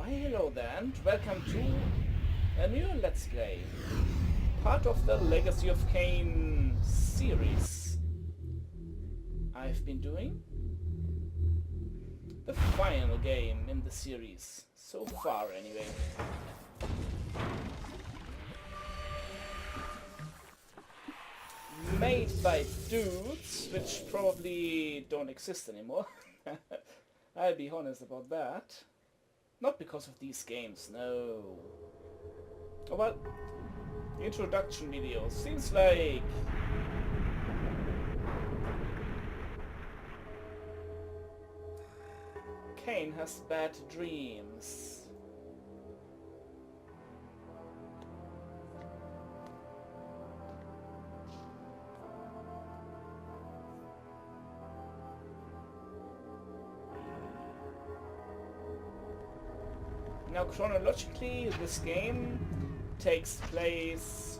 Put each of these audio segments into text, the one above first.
Why hello there and welcome to a new Let's Play. Part of the Legacy of Kain series I've been doing. The final game in the series, so far anyway. Made by dudes, which probably don't exist anymore. I'll be honest about that. Not because of these games, no. Oh well, introduction video. Seems like Kain has bad dreams. Now, chronologically, this game takes place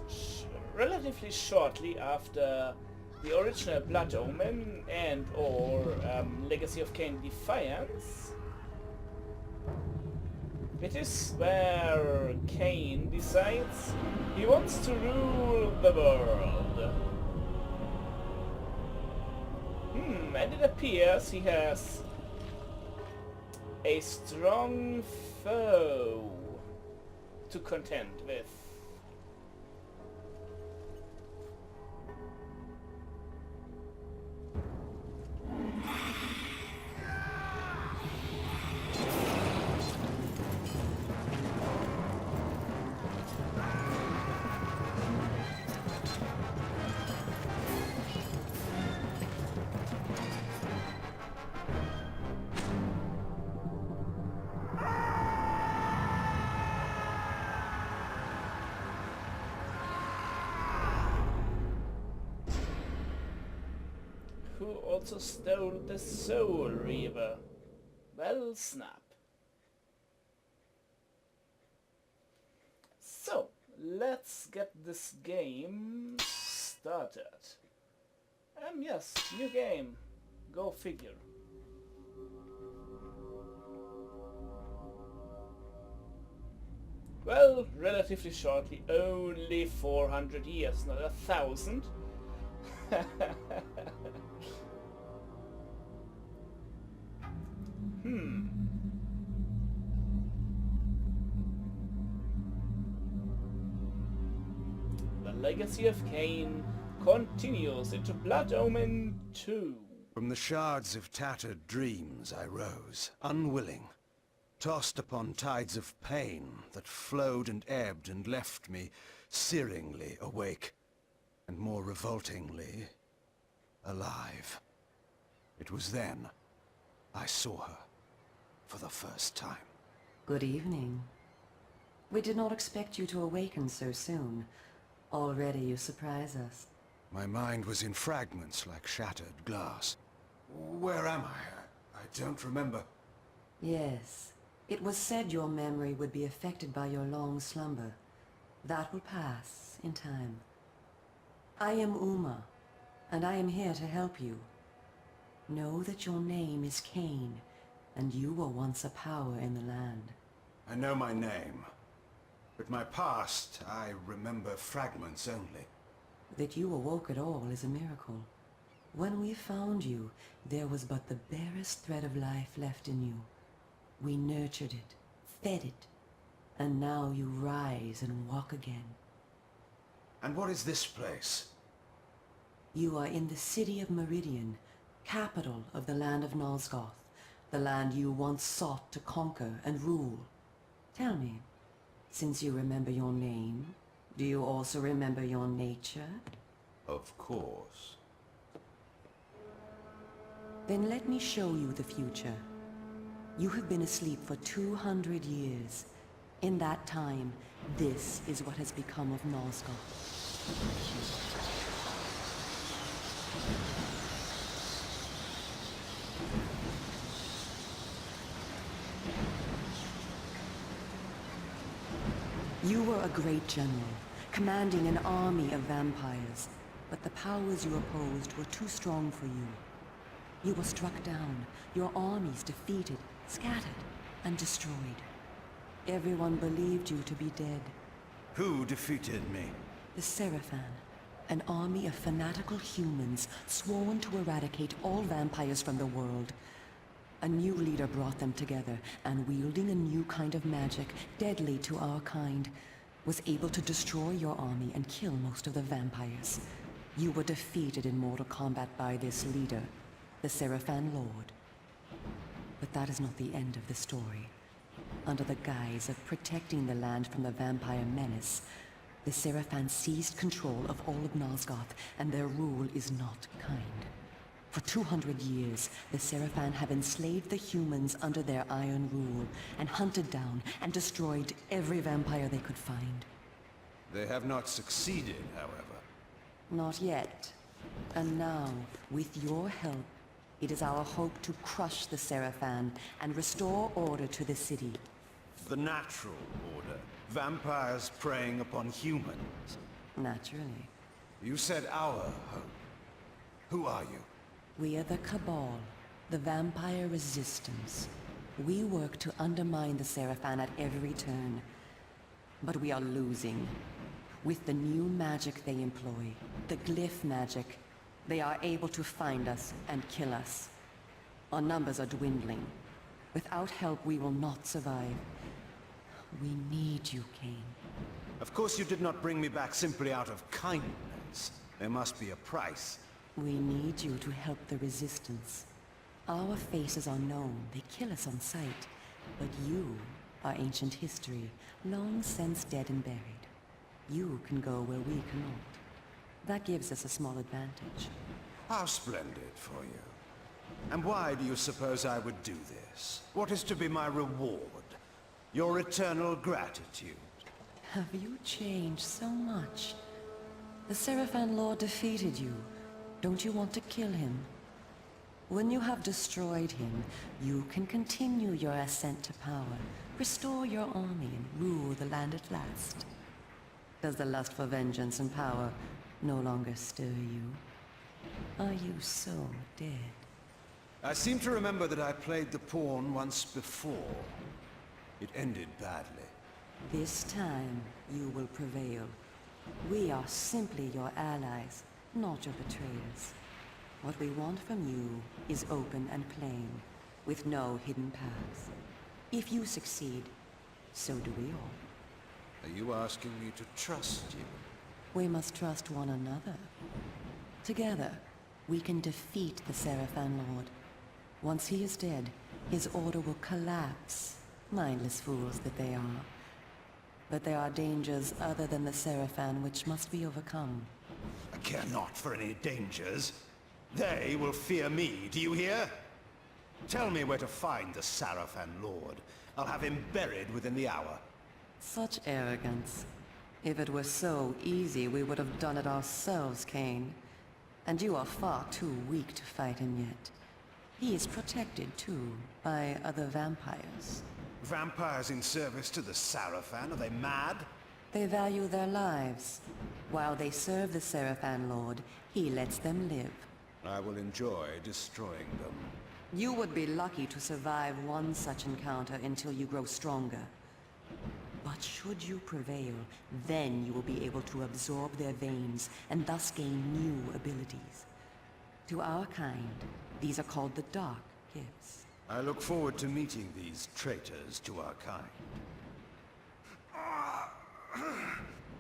relatively shortly after the original Blood Omen and or Legacy of Kain Defiance. It is where Kain decides he wants to rule the world. And it appears he has a strong foe to contend with. Who also stole the Soul Reaver? Well, snap. So, let's get this game started. Yes, new game. Go figure. Well, relatively shortly, only 400 years, not 1,000. The Legacy of Kain continues into Blood Omen 2. From the shards of tattered dreams I rose, unwilling, tossed upon tides of pain that flowed and ebbed and left me searingly awake, and more revoltingly, alive. It was then I saw her for the first time. Good evening. We did not expect you to awaken so soon. Already you surprise us. My mind was in fragments like shattered glass. Where am I? I don't remember. Yes. It was said your memory would be affected by your long slumber. That will pass in time. I am Uma, and I am here to help you. Know that your name is Kain, and you were once a power in the land. I know my name, but my past, I remember fragments only. That you awoke at all is a miracle. When we found you, there was but the barest thread of life left in you. We nurtured it, fed it, and now you rise and walk again. And what is this place? You are in the city of Meridian, capital of the land of Nosgoth, the land you once sought to conquer and rule. Tell me, since you remember your name, do you also remember your nature? Of course. Then let me show you the future. You have been asleep for 200 years. In that time, this is what has become of Nosgoth. You were a great general, commanding an army of vampires, but the powers you opposed were too strong for you. You were struck down, your armies defeated, scattered, and destroyed. Everyone believed you to be dead. Who defeated me? The Seraphan, an army of fanatical humans sworn to eradicate all vampires from the world. A new leader brought them together, and wielding a new kind of magic, deadly to our kind, was able to destroy your army and kill most of the vampires. You were defeated in mortal combat by this leader, the Seraphan Lord. But that is not the end of the story. Under the guise of protecting the land from the vampire menace, the Seraphan seized control of all of Nosgoth, and their rule is not kind. For 200 years, the Seraphan have enslaved the humans under their iron rule, and hunted down and destroyed every vampire they could find. They have not succeeded, however. Not yet. And now, with your help, it is our hope to crush the Seraphan and restore order to the city. The natural order. Vampires preying upon humans. Naturally. You said our hope. Who are you? We are the Cabal, the vampire resistance. We work to undermine the Seraphan at every turn. But we are losing. With the new magic they employ, the glyph magic, they are able to find us and kill us. Our numbers are dwindling. Without help, we will not survive. We need you, Kain. Of course you did not bring me back simply out of kindness. There must be a price. We need you to help the Resistance. Our faces are known, they kill us on sight. But you are ancient history, long since dead and buried. You can go where we cannot. That gives us a small advantage. How splendid for you. And why do you suppose I would do this? What is to be my reward? Your eternal gratitude. Have you changed so much? The Seraphan Lord defeated you. Don't you want to kill him? When you have destroyed him, you can continue your ascent to power, restore your army, and rule the land at last. Does the lust for vengeance and power no longer stir you? Are you so dead? I seem to remember that I played the pawn once before. It ended badly. This time, you will prevail. We are simply your allies, not your betrayers. What we want from you is open and plain, with no hidden paths. If you succeed, so do we all. Are you asking me to trust you? We must trust one another. Together, we can defeat the Seraphan Lord. Once he is dead, his order will collapse. Mindless fools that they are. But there are dangers other than the Seraphan which must be overcome. I care not for any dangers. They will fear me, do you hear? Tell me where to find the Seraphan Lord. I'll have him buried within the hour. Such arrogance. If it were so easy, we would have done it ourselves, Kain. And you are far too weak to fight him yet. He is protected, too, by other vampires. Vampires in service to the Seraphan? Are they mad? They value their lives. While they serve the Seraphan Lord, he lets them live. I will enjoy destroying them. You would be lucky to survive one such encounter until you grow stronger. But should you prevail, then you will be able to absorb their veins and thus gain new abilities. To our kind, these are called the Dark Gifts. I look forward to meeting these traitors to our kind.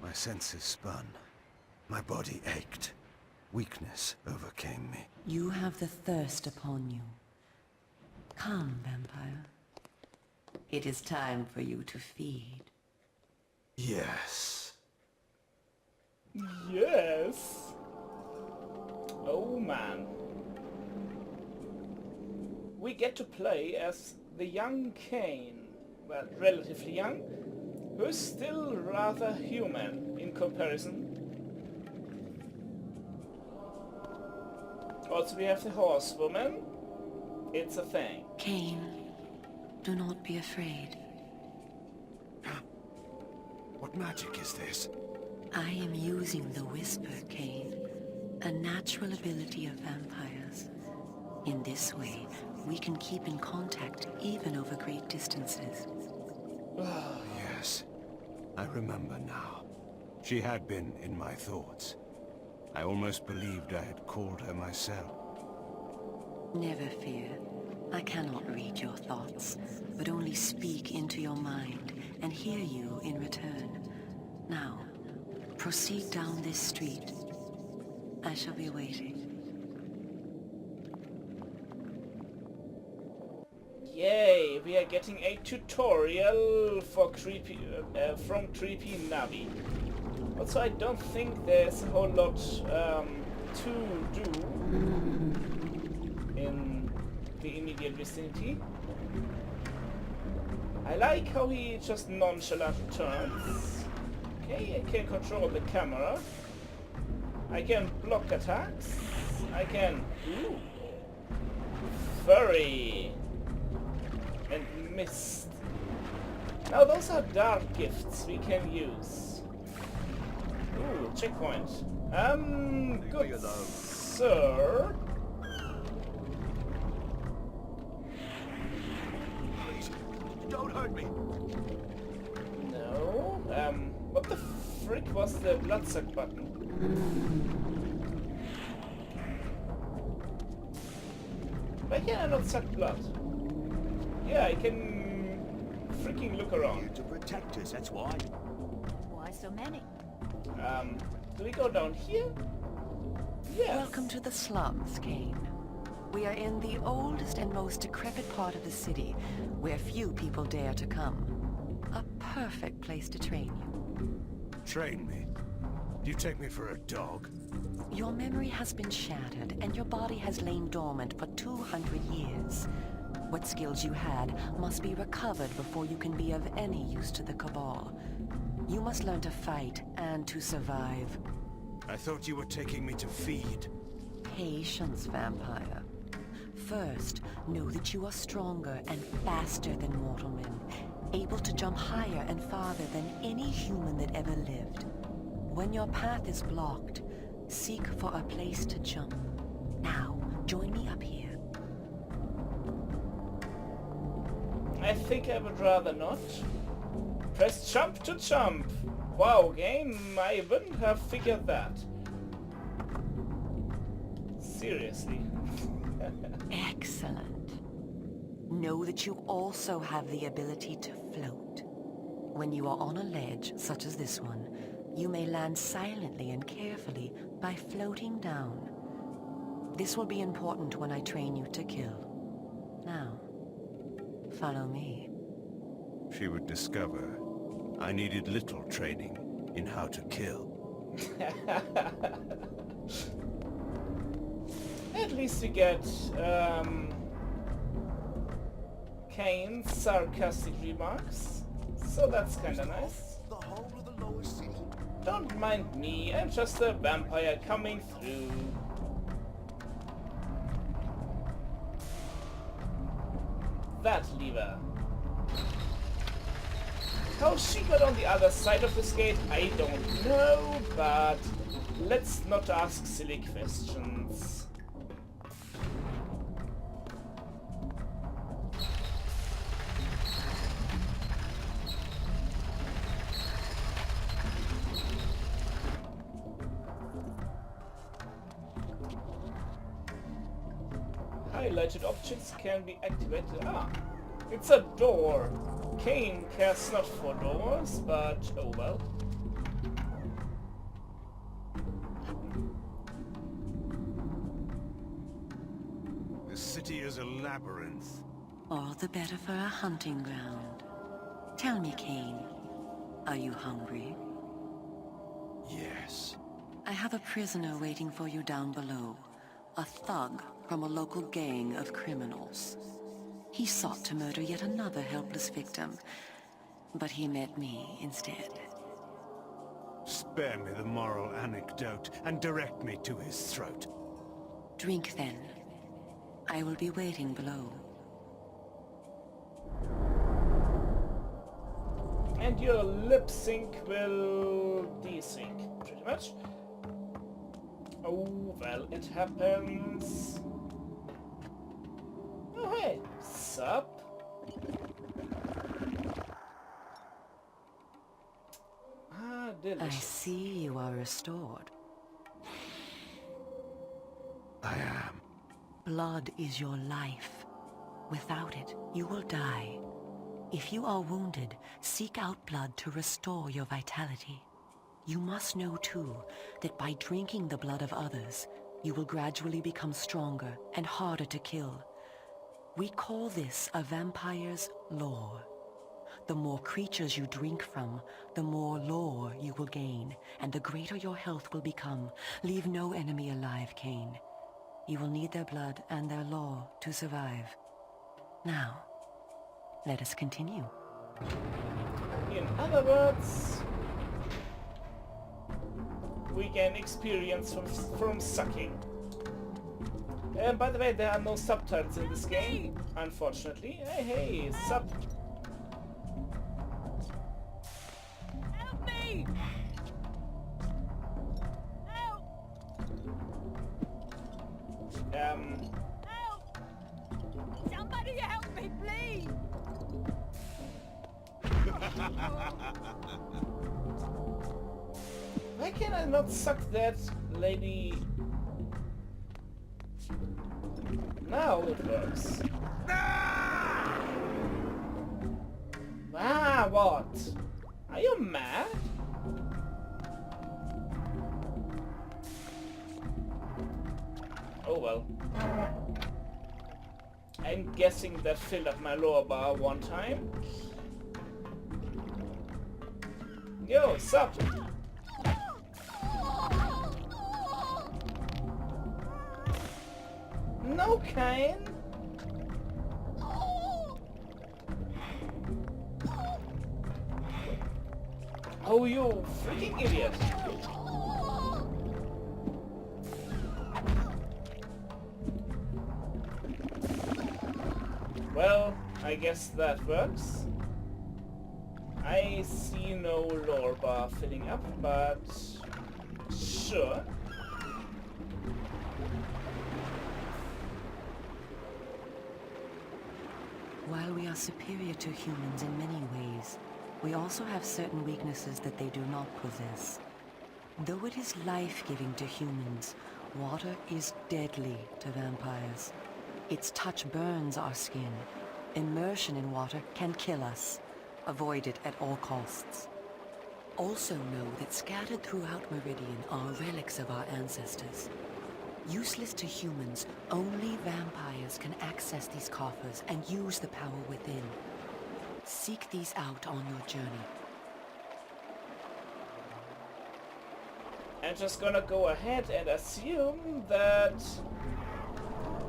My senses spun. My body ached. Weakness overcame me. You have the thirst upon you. Come, vampire. It is time for you to feed. Yes. Yes. Oh man. We get to play as the young Kain, well, relatively young, who is still rather human in comparison. Also we have the horsewoman. It's a thing. Kain, do not be afraid. What magic is this? I am using the Whisper, Kain, a natural ability of vampires. In this way, we can keep in contact even over great distances. Yes, I remember now. She had been in my thoughts. I almost believed I had called her myself. Never fear. I cannot read your thoughts, but only speak into your mind and hear you in return. Now, proceed down this street. I shall be waiting. Yay, we are getting a tutorial for creepy from Creepy Navi. Also, I don't think there's a whole lot to do in the immediate vicinity. I like how he just nonchalant turns. Okay, I can control the camera. I can block attacks. I can... Ooh. Furry. And mist. Now those are dark gifts we can use. Ooh, checkpoint. Good sir. Please, don't hurt me. No. What the frick was the bloodsuck button? Why can I not suck blood? Yeah, I can freaking look around. To protect us, that's why. Why so many? Do we go down here? Yes. Welcome to the slums, Kain. We are in the oldest and most decrepit part of the city, where few people dare to come. A perfect place to train you. Train me? Do you take me for a dog? Your memory has been shattered, and your body has lain dormant for 200 years. What skills you had must be recovered before you can be of any use to the Cabal. You must learn to fight and to survive. I thought you were taking me to feed. Patience, vampire. First, know that you are stronger and faster than mortal men, able to jump higher and farther than any human that ever lived. When your path is blocked, seek for a place to jump. Now, join me up here. I think I would rather not. Press jump to jump. Wow, game, I wouldn't have figured that. Seriously. Excellent. Know that you also have the ability to float. When you are on a ledge, such as this one, you may land silently and carefully by floating down. This will be important when I train you to kill. Now, follow me. She would discover I needed little training in how to kill. At least we get Kain's sarcastic remarks, so that's kinda nice. The whole of the lower city. Don't mind me, I'm just a vampire coming through. That lever. How she got on the other side of this gate, I don't know, but let's not ask silly questions. Highlighted objects can be activated. Ah, it's a door. Kain cares not for doors, but oh well. The city is a labyrinth. All the better for a hunting ground. Tell me, Kain, are you hungry? Yes. I have a prisoner waiting for you down below. A thug from a local gang of criminals. He sought to murder yet another helpless victim, but he met me instead. Spare me the moral anecdote and direct me to his throat. Drink then. I will be waiting below. And your lip sync will desync, pretty much. Oh, well, it happens. Oh, hey, sup? I delicious. see you are restored. I am. Blood is your life. Without it, you will die. If you are wounded, seek out blood to restore your vitality. You must know too, that by drinking the blood of others, you will gradually become stronger and harder to kill. We call this a vampire's lore. The more creatures you drink from, the more lore you will gain, and the greater your health will become. Leave no enemy alive, Kain. You will need their blood and their lore to survive. Now, let us continue. In other words, we gain experience from sucking. By the way, there are no subtitles in this game, unfortunately. Hey, sub... Help me! Help! Help! Somebody help me, please! Why can I not suck that lady? Now it works. Ah, what? Are you mad? Oh well. I'm guessing that filled up my lower bar one time. Yo, sup? No, Kain. Oh, you freaking idiot. Well, I guess that works. I see no lore bar filling up, but sure. While we are superior to humans in many ways, we also have certain weaknesses that they do not possess. Though it is life-giving to humans, water is deadly to vampires. Its touch burns our skin. Immersion in water can kill us. Avoid it at all costs. Also know that scattered throughout Meridian are relics of our ancestors. Useless to humans, only vampires can access these coffers and use the power within. Seek these out on your journey. I'm just gonna go ahead and assume that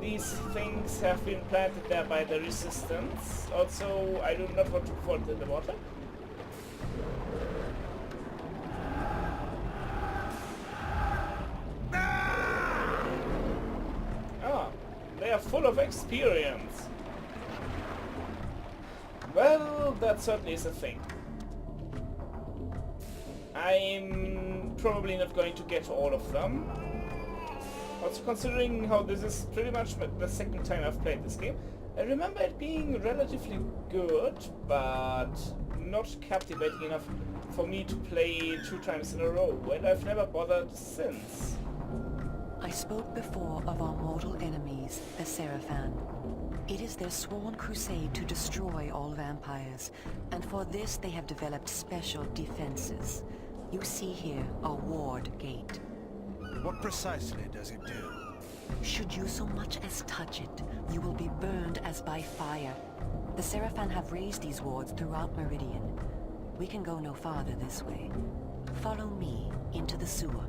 these things have been planted there by the resistance. Also, I do not want to fall into the water. Ah, they are full of experience. Well, that certainly is a thing. I'm probably not going to get all of them. Also, considering how this is pretty much the second time I've played this game, I remember it being relatively good, but not captivating enough for me to play 2 times in a row, and I've never bothered since. I spoke before of our mortal enemies, the Seraphan. It is their sworn crusade to destroy all vampires, and for this they have developed special defenses. You see here a ward gate. What precisely does it do? Should you so much as touch it, you will be burned as by fire. The Seraphan have raised these wards throughout Meridian. We can go no farther this way. Follow me into the sewer.